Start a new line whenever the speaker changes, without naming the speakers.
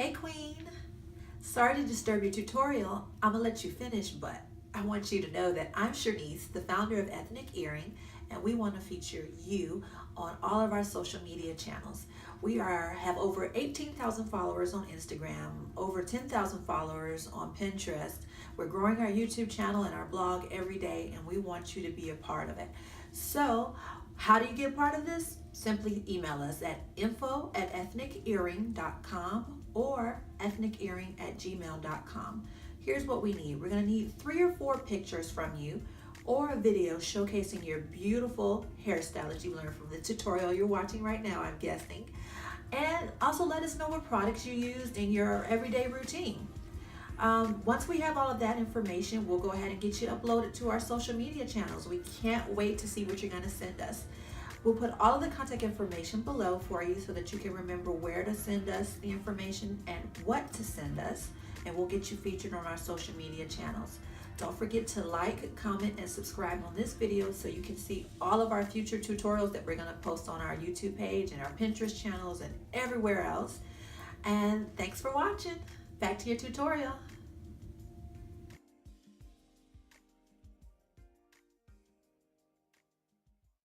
Hey Queen, sorry to disturb your tutorial. I'm gonna let you finish, but I want you to know that I'm Shanice, the founder of Ethnic Earring, and we want to feature you on all of our social media channels. We have over 18,000 followers on Instagram, over 10,000 followers on Pinterest. We're growing our YouTube channel and our blog every day, and we want you to be a part of it. So, how do you get part of this? Simply email us at info@ethnicearring.com or ethnicearring@gmail.com. Here's what we need. We're going to need 3 or 4 pictures from you or a video showcasing your beautiful hairstyle that you learned from the tutorial you're watching right now, I'm guessing. And also let us know what products you used in your everyday routine. Once we have all of that information, we'll go ahead and get you uploaded to our social media channels. We can't wait to see what you're going to send us. We'll put all of the contact information below for you so that you can remember where to send us the information and what to send us, and we'll get you featured on our social media channels. Don't forget to like, comment, and subscribe on this video so you can see all of our future tutorials that we're going to post on our YouTube page and our Pinterest channels and everywhere else. And thanks for watching. Back to your tutorial.